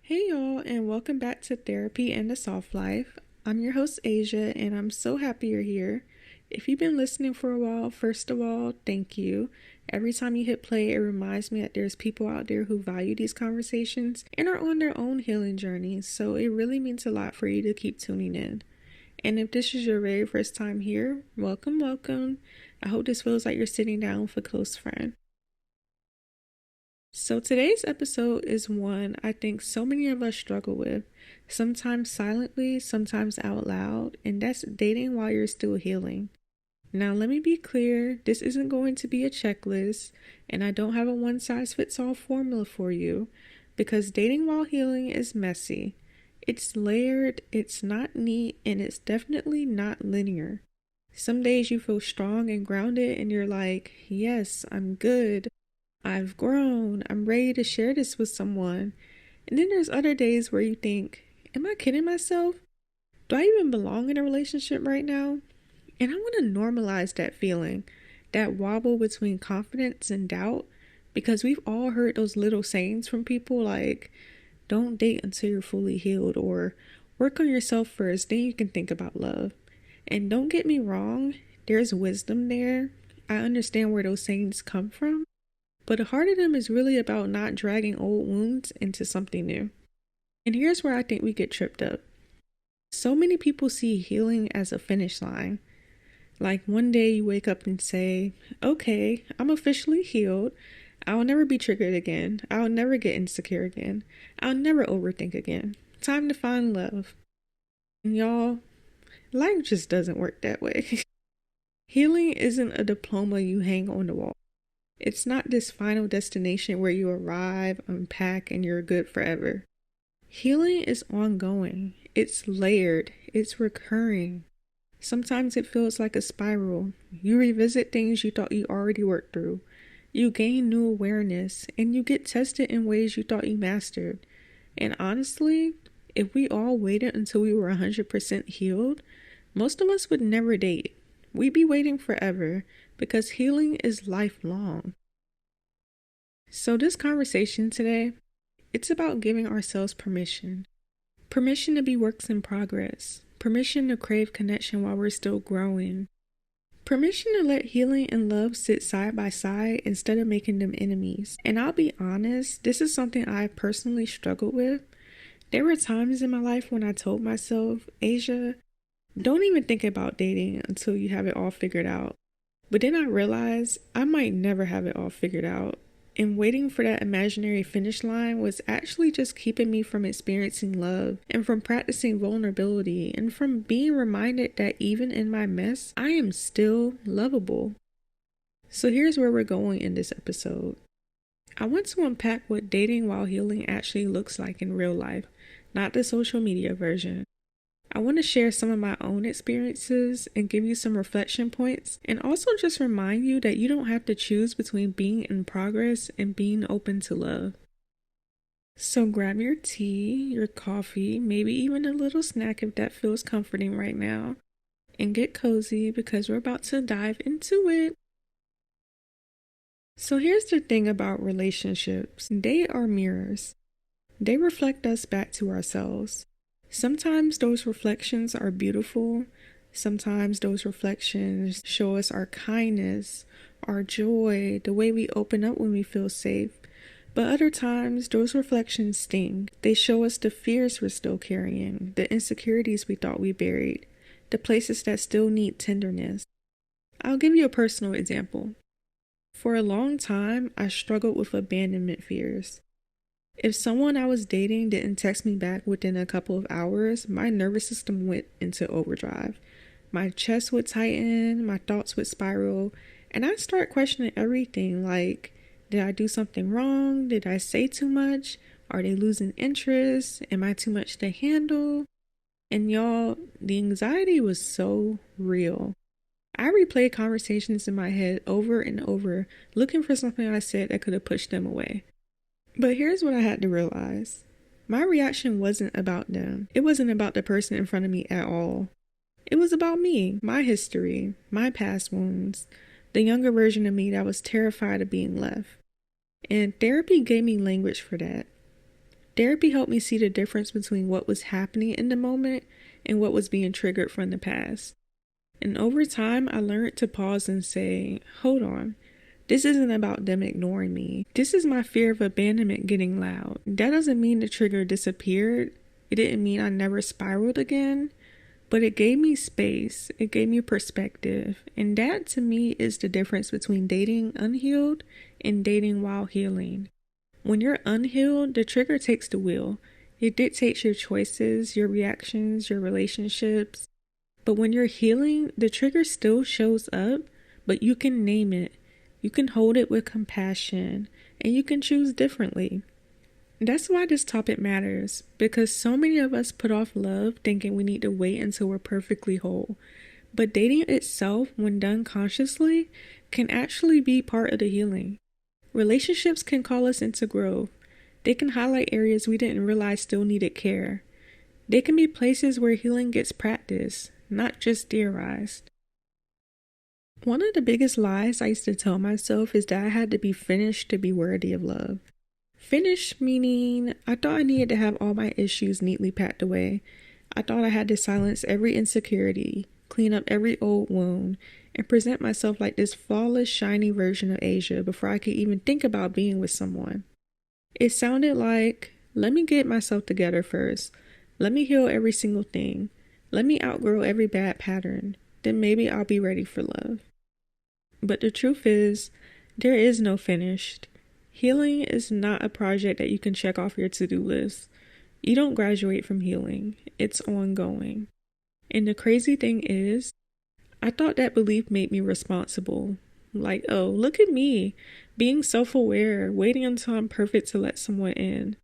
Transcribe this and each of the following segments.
Hey y'all, and welcome back to Therapy and the Soft Life. I'm your host Asia, and I'm so happy you're here. If you've been listening for a while, first of all, thank you. Every time you hit play, it reminds me that there's people out there who value these conversations and are on their own healing journeys, so it really means a lot for you to keep tuning in. And if this is your very first time here, welcome, welcome. I hope this feels like you're sitting down with a close friend. So today's episode is one I think so many of us struggle with, sometimes silently, sometimes out loud, and that's dating while you're still healing. Now, let me be clear, this isn't going to be a checklist, and I don't have a one-size-fits-all formula for you, because dating while healing is messy. It's layered, it's not neat, and it's definitely not linear. Some days you feel strong and grounded, and you're like, yes, I'm good. I've grown. I'm ready to share this with someone. And then there's other days where you think, am I kidding myself? Do I even belong in a relationship right now? And I want to normalize that feeling, that wobble between confidence and doubt, because we've all heard those little sayings from people like, don't date until you're fully healed, or work on yourself first, then you can think about love. And don't get me wrong, there's wisdom there. I understand where those sayings come from. But a heart of them is really about not dragging old wounds into something new. And here's where I think we get tripped up. So many people see healing as a finish line. Like one day you wake up and say, okay, I'm officially healed. I'll never be triggered again. I'll never get insecure again. I'll never overthink again. Time to find love. And y'all, life just doesn't work that way. Healing isn't a diploma you hang on the wall. It's not this final destination where you arrive, unpack, and you're good forever. Healing is ongoing. It's layered. It's recurring. Sometimes it feels like a spiral. You revisit things you thought you already worked through. You gain new awareness, and you get tested in ways you thought you mastered. And honestly, if we all waited until we were 100% healed, most of us would never date. We'd be waiting forever, because healing is lifelong. So this conversation today, it's about giving ourselves permission. Permission to be works in progress. Permission to crave connection while we're still growing. Permission to let healing and love sit side by side instead of making them enemies. And I'll be honest, this is something I personally struggled with. There were times in my life when I told myself, Asia, don't even think about dating until you have it all figured out. But then I realized I might never have it all figured out. And waiting for that imaginary finish line was actually just keeping me from experiencing love and from practicing vulnerability and from being reminded that even in my mess, I am still lovable. So here's where we're going in this episode. I want to unpack what dating while healing actually looks like in real life, not the social media version. I want to share some of my own experiences and give you some reflection points, and also just remind you that you don't have to choose between being in progress and being open to love. So grab your tea, your coffee, maybe even a little snack if that feels comforting right now, and get cozy because we're about to dive into it. So here's the thing about relationships. They are mirrors. They reflect us back to ourselves. Sometimes those reflections are beautiful. Sometimes those reflections show us our kindness, our joy, the way we open up when we feel safe. But other times, those reflections sting. They show us the fears we're still carrying, the insecurities we thought we buried, the places that still need tenderness. I'll give you a personal example. For a long time, I struggled with abandonment fears. If someone I was dating didn't text me back within a couple of hours, my nervous system went into overdrive. My chest would tighten, my thoughts would spiral, and I'd start questioning everything like, did I do something wrong? Did I say too much? Are they losing interest? Am I too much to handle? And y'all, the anxiety was so real. I replayed conversations in my head over and over, looking for something I said that could have pushed them away. But here's what I had to realize. My reaction wasn't about them. It wasn't about the person in front of me at all. It was about me, my history, my past wounds, the younger version of me that was terrified of being left. And therapy gave me language for that. Therapy helped me see the difference between what was happening in the moment and what was being triggered from the past. And over time, I learned to pause and say, hold on, this isn't about them ignoring me. This is my fear of abandonment getting loud. That doesn't mean the trigger disappeared. It didn't mean I never spiraled again, but it gave me space. It gave me perspective. And that to me is the difference between dating unhealed and dating while healing. When you're unhealed, the trigger takes the wheel. It dictates your choices, your reactions, your relationships. But when you're healing, the trigger still shows up, but you can name it. You can hold it with compassion, and you can choose differently. That's why this topic matters, because so many of us put off love thinking we need to wait until we're perfectly whole. But dating itself, when done consciously, can actually be part of the healing. Relationships can call us into growth. They can highlight areas we didn't realize still needed care. They can be places where healing gets practiced, not just theorized. One of the biggest lies I used to tell myself is that I had to be finished to be worthy of love. Finished meaning I thought I needed to have all my issues neatly packed away. I thought I had to silence every insecurity, clean up every old wound, and present myself like this flawless, shiny version of Asia before I could even think about being with someone. It sounded like, let me get myself together first. Let me heal every single thing. Let me outgrow every bad pattern. Then maybe I'll be ready for love. But the truth is, there is no finished. Healing is not a project that you can check off your to-do list. You don't graduate from healing. It's ongoing. And the crazy thing is, I thought that belief made me responsible. Like, oh, look at me, being self-aware, waiting until I'm perfect to let someone in.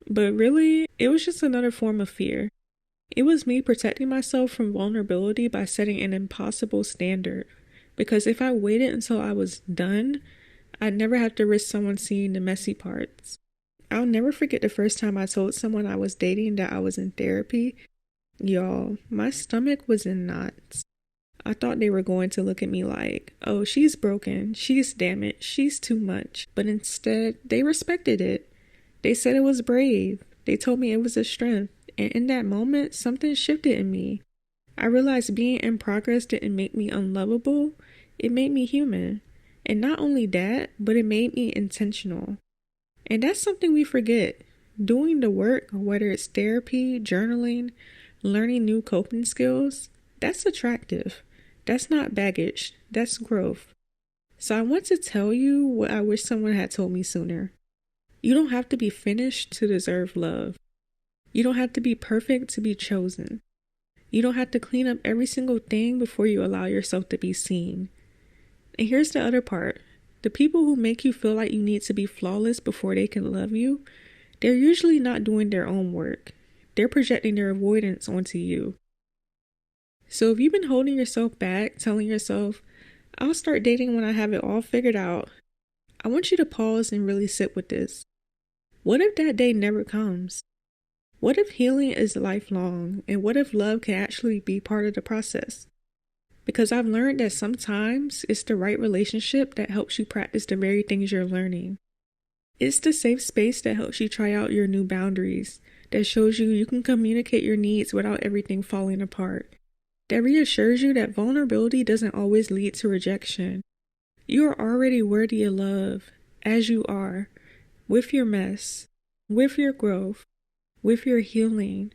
But really, it was just another form of fear. It was me protecting myself from vulnerability by setting an impossible standard. Because if I waited until I was done, I'd never have to risk someone seeing the messy parts. I'll never forget the first time I told someone I was dating that I was in therapy. Y'all, my stomach was in knots. I thought they were going to look at me like, oh, she's broken, she's damaged, she's too much. But instead, they respected it. They said it was brave. They told me it was a strength. And in that moment, something shifted in me. I realized being in progress didn't make me unlovable. It made me human. And not only that, but it made me intentional. And that's something we forget. Doing the work, whether it's therapy, journaling, learning new coping skills, that's attractive. That's not baggage. That's growth. So I want to tell you what I wish someone had told me sooner. You don't have to be finished to deserve love. You don't have to be perfect to be chosen. You don't have to clean up every single thing before you allow yourself to be seen. And here's the other part. The people who make you feel like you need to be flawless before they can love you, they're usually not doing their own work. They're projecting their avoidance onto you. So if you've been holding yourself back, telling yourself, I'll start dating when I have it all figured out, I want you to pause and really sit with this. What if that day never comes? What if healing is lifelong? And what if love can actually be part of the process? Because I've learned that sometimes it's the right relationship that helps you practice the very things you're learning. It's the safe space that helps you try out your new boundaries, that shows you can communicate your needs without everything falling apart, that reassures you that vulnerability doesn't always lead to rejection. You are already worthy of love, as you are, with your mess, with your growth, with your healing.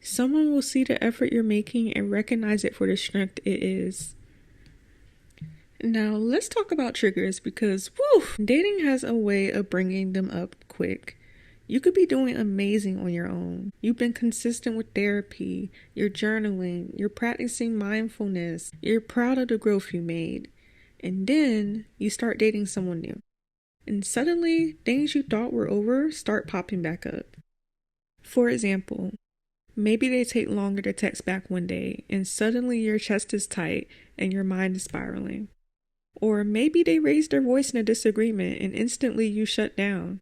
Someone will see the effort you're making and recognize it for the strength it is. Now, let's talk about triggers because, dating has a way of bringing them up quick. You could be doing amazing on your own. You've been consistent with therapy, you're journaling, you're practicing mindfulness, you're proud of the growth you made. And then you start dating someone new. And suddenly, things you thought were over start popping back up. For example, maybe they take longer to text back one day, and suddenly your chest is tight and your mind is spiraling. Or maybe they raise their voice in a disagreement and instantly you shut down.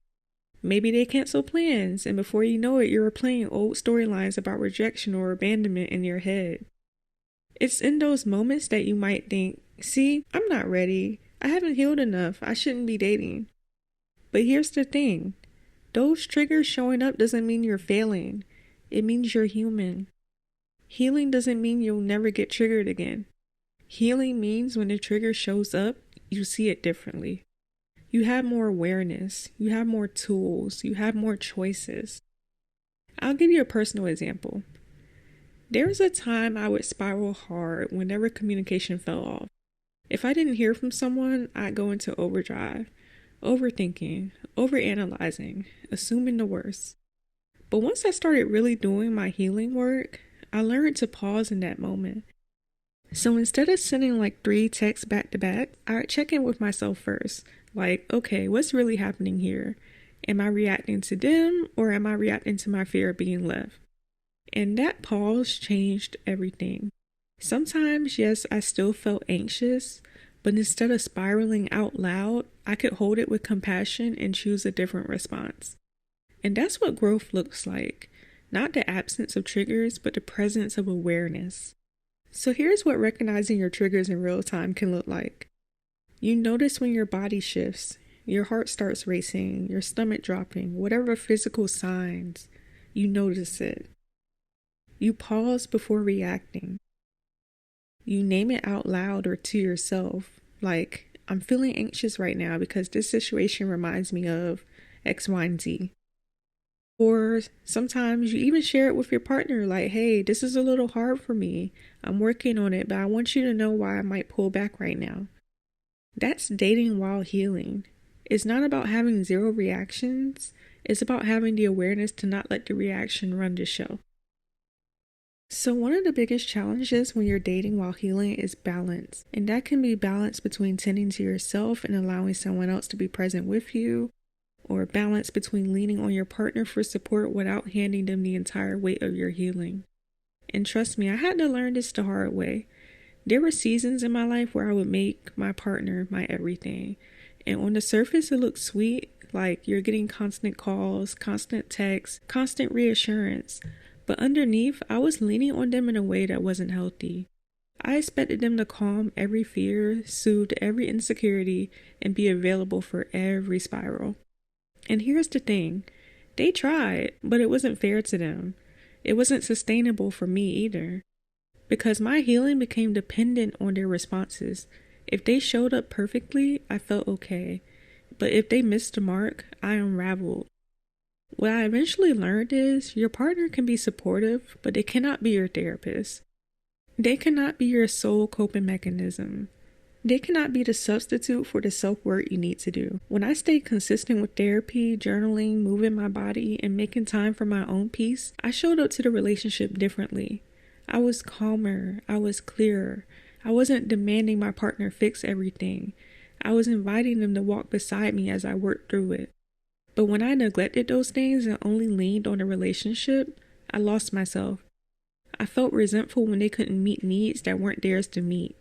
Maybe they cancel plans, and before you know it, you're replaying old storylines about rejection or abandonment in your head. It's in those moments that you might think, see, I'm not ready. I haven't healed enough. I shouldn't be dating. But here's the thing. Those triggers showing up doesn't mean you're failing. It means you're human. Healing doesn't mean you'll never get triggered again. Healing means when the trigger shows up, you see it differently. You have more awareness, you have more tools, you have more choices. I'll give you a personal example. There was a time I would spiral hard whenever communication fell off. If I didn't hear from someone, I'd go into overdrive, overthinking, overanalyzing, assuming the worst. But once I started really doing my healing work, I learned to pause in that moment. So instead of sending like 3 texts back to back, I'd check in with myself first. Like, okay, what's really happening here? Am I reacting to them or am I reacting to my fear of being left? And that pause changed everything. Sometimes, yes, I still felt anxious, but instead of spiraling out loud, I could hold it with compassion and choose a different response. And that's what growth looks like. Not the absence of triggers, but the presence of awareness. So here's what recognizing your triggers in real time can look like. You notice when your body shifts, your heart starts racing, your stomach dropping, whatever physical signs, you notice it. You pause before reacting. You name it out loud or to yourself, like, I'm feeling anxious right now because this situation reminds me of X, Y, and Z. Or sometimes you even share it with your partner, like, hey, this is a little hard for me. I'm working on it, but I want you to know why I might pull back right now. That's dating while healing. It's not about having 0 reactions. It's about having the awareness to not let the reaction run the show. So one of the biggest challenges when you're dating while healing is balance. And that can be balance between tending to yourself and allowing someone else to be present with you, or balance between leaning on your partner for support without handing them the entire weight of your healing. And trust me, I had to learn this the hard way. There were seasons in my life where I would make my partner my everything. And on the surface, it looked sweet, like you're getting constant calls, constant texts, constant reassurance. But underneath, I was leaning on them in a way that wasn't healthy. I expected them to calm every fear, soothe every insecurity, and be available for every spiral. And here's the thing, they tried, but it wasn't fair to them. It wasn't sustainable for me either. Because my healing became dependent on their responses. If they showed up perfectly, I felt okay. But if they missed the mark, I unraveled. What I eventually learned is your partner can be supportive, but they cannot be your therapist. They cannot be your sole coping mechanism. They cannot be the substitute for the self-work you need to do. When I stayed consistent with therapy, journaling, moving my body, and making time for my own peace, I showed up to the relationship differently. I was calmer. I was clearer. I wasn't demanding my partner fix everything. I was inviting them to walk beside me as I worked through it. But when I neglected those things and only leaned on the relationship, I lost myself. I felt resentful when they couldn't meet needs that weren't theirs to meet.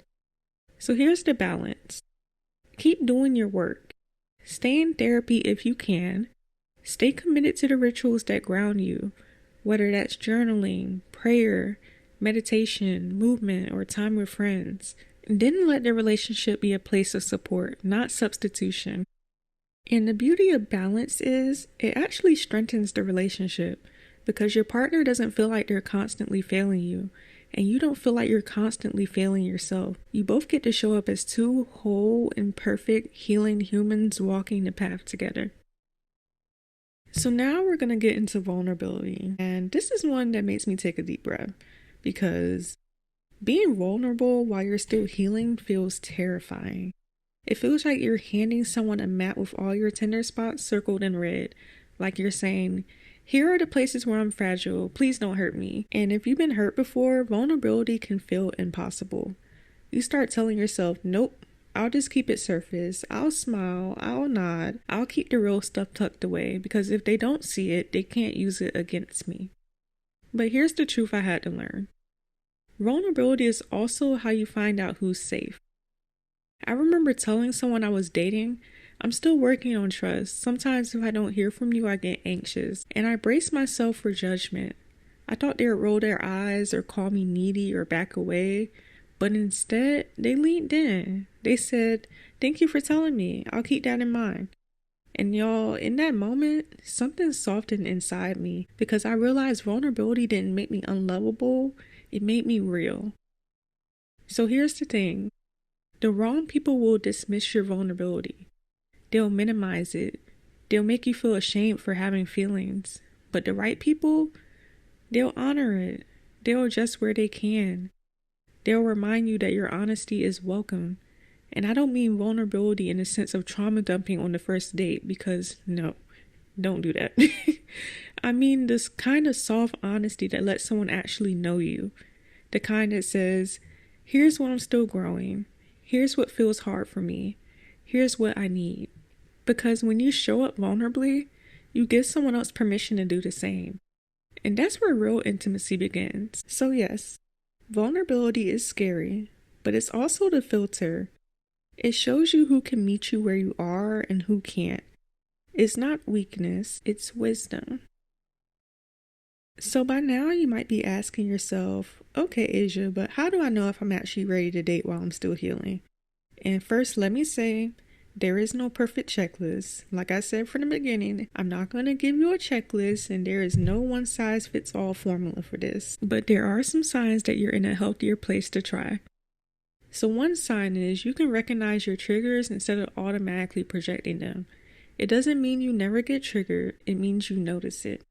So here's the balance. Keep doing your work. Stay in therapy if you can. Stay committed to the rituals that ground you, whether that's journaling, prayer, meditation, movement, or time with friends. Then let the relationship be a place of support, not substitution. And the beauty of balance is it actually strengthens the relationship because your partner doesn't feel like they're constantly failing you, and you don't feel like you're constantly failing yourself. You both get to show up as 2 whole and perfect healing humans walking the path together. So now we're going to get into vulnerability. And this is one that makes me take a deep breath because being vulnerable while you're still healing feels terrifying. It feels like you're handing someone a map with all your tender spots circled in red, like you're saying, here are the places where I'm fragile, please don't hurt me. And if you've been hurt before, vulnerability can feel impossible. You start telling yourself, nope, I'll just keep it surface, I'll smile, I'll nod, I'll keep the real stuff tucked away, because if they don't see it, they can't use it against me. But here's the truth I had to learn. Vulnerability is also how you find out who's safe. I remember telling someone I was dating, I'm still working on trust. Sometimes if I don't hear from you, I get anxious. And I brace myself for judgment. I thought they would roll their eyes or call me needy or back away. But instead, they leaned in. They said, thank you for telling me. I'll keep that in mind. And y'all, in that moment, something softened inside me because I realized vulnerability didn't make me unlovable, it made me real. So here's the thing, the wrong people will dismiss your vulnerability. They'll minimize it. They'll make you feel ashamed for having feelings. But the right people, they'll honor it. They'll adjust where they can. They'll remind you that your honesty is welcome. And I don't mean vulnerability in the sense of trauma dumping on the first date, because no, don't do that. I mean this kind of soft honesty that lets someone actually know you. The kind that says, here's what I'm still growing. Here's what feels hard for me. Here's what I need. Because when you show up vulnerably, you give someone else permission to do the same. And that's where real intimacy begins. So yes, vulnerability is scary, but it's also the filter. It shows you who can meet you where you are and who can't. It's not weakness, it's wisdom. So by now you might be asking yourself, okay, Asia, but how do I know if I'm actually ready to date while I'm still healing? And first, let me say, there is no perfect checklist. Like I said from the beginning, I'm not going to give you a checklist, and there is no one-size-fits-all formula for this. But there are some signs that you're in a healthier place to try. So one sign is you can recognize your triggers instead of automatically projecting them. It doesn't mean you never get triggered, it means you notice it.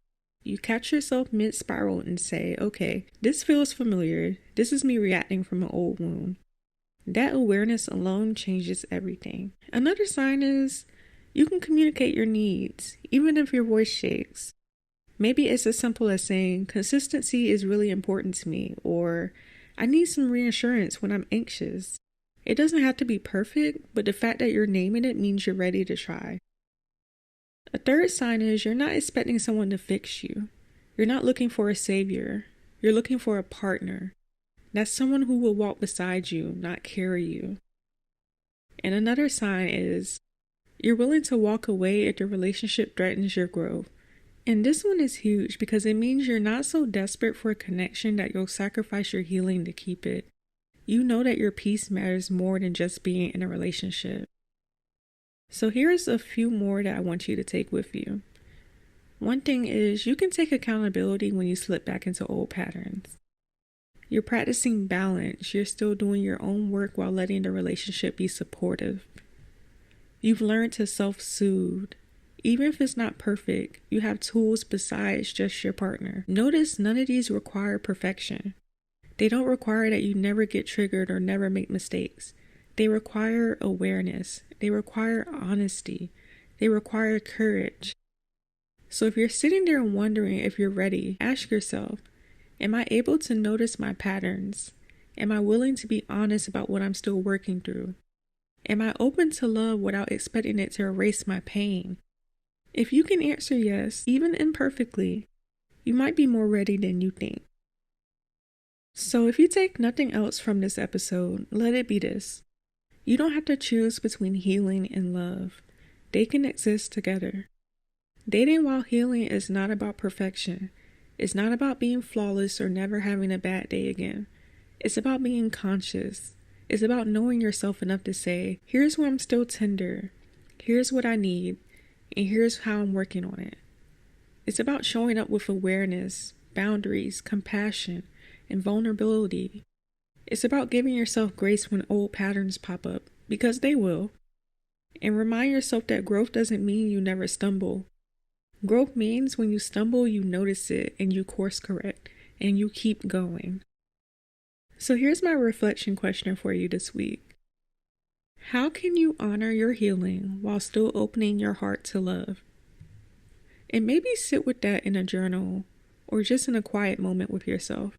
You catch yourself mid-spiral and say, okay, this feels familiar. This is me reacting from an old wound. That awareness alone changes everything. Another sign is you can communicate your needs, even if your voice shakes. Maybe it's as simple as saying, consistency is really important to me, or I need some reassurance when I'm anxious. It doesn't have to be perfect, but the fact that you're naming it means you're ready to try. A third sign is you're not expecting someone to fix you. You're not looking for a savior. You're looking for a partner. That's someone who will walk beside you, not carry you. And another sign is you're willing to walk away if the relationship threatens your growth. And this one is huge because it means you're not so desperate for a connection that you'll sacrifice your healing to keep it. You know that your peace matters more than just being in a relationship. So here's a few more that I want you to take with you. One thing is you can take accountability when you slip back into old patterns. You're practicing balance. You're still doing your own work while letting the relationship be supportive. You've learned to self-soothe. Even if it's not perfect, you have tools besides just your partner. Notice none of these require perfection. They don't require that you never get triggered or never make mistakes. They require awareness. They require honesty. They require courage. So if you're sitting there wondering if you're ready, ask yourself, am I able to notice my patterns? Am I willing to be honest about what I'm still working through? Am I open to love without expecting it to erase my pain? If you can answer yes, even imperfectly, you might be more ready than you think. So if you take nothing else from this episode, let it be this. You don't have to choose between healing and love. They can exist together. Dating while healing is not about perfection. It's not about being flawless or never having a bad day again. It's about being conscious. It's about knowing yourself enough to say, here's where I'm still tender. Here's what I need. And here's how I'm working on it. It's about showing up with awareness, boundaries, compassion, and vulnerability. It's about giving yourself grace when old patterns pop up, because they will. And remind yourself that growth doesn't mean you never stumble. Growth means when you stumble, you notice it and you course correct and you keep going. So here's my reflection question for you this week. How can you honor your healing while still opening your heart to love? And maybe sit with that in a journal or just in a quiet moment with yourself.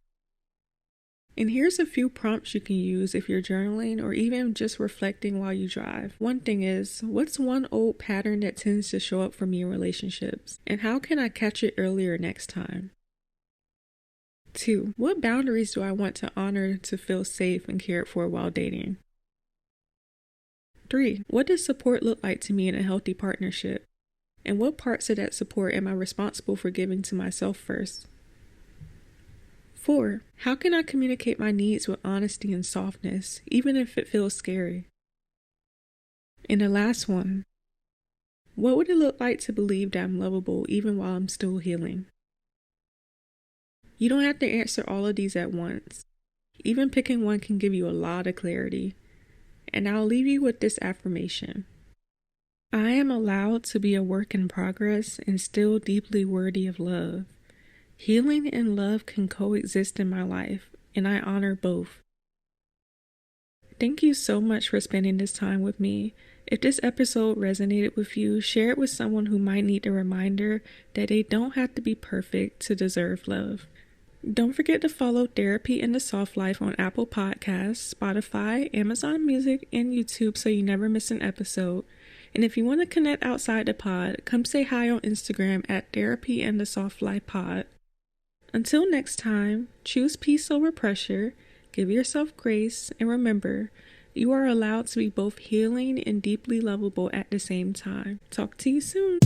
And here's a few prompts you can use if you're journaling or even just reflecting while you drive. One thing is, what's one old pattern that tends to show up for me in relationships? And how can I catch it earlier next time? 2. What boundaries do I want to honor to feel safe and cared for while dating? 3. What does support look like to me in a healthy partnership? And what parts of that support am I responsible for giving to myself first? 4. How can I communicate my needs with honesty and softness, even if it feels scary? And the last one, What would it look like to believe that I'm lovable even while I'm still healing? You don't have to answer all of these at once. Even picking one can give you a lot of clarity. And I'll leave you with this affirmation. I am allowed to be a work in progress and still deeply worthy of love. Healing and love can coexist in my life, and I honor both. Thank you so much for spending this time with me. If this episode resonated with you, share it with someone who might need a reminder that they don't have to be perfect to deserve love. Don't forget to follow Therapy in the Soft Life on Apple Podcasts, Spotify, Amazon Music, and YouTube so you never miss an episode. And if you want to connect outside the pod, come say hi on Instagram at Therapy and the Soft Life Pod. Until next time, choose peace over pressure, give yourself grace, and remember, you are allowed to be both healing and deeply lovable at the same time. Talk to you soon.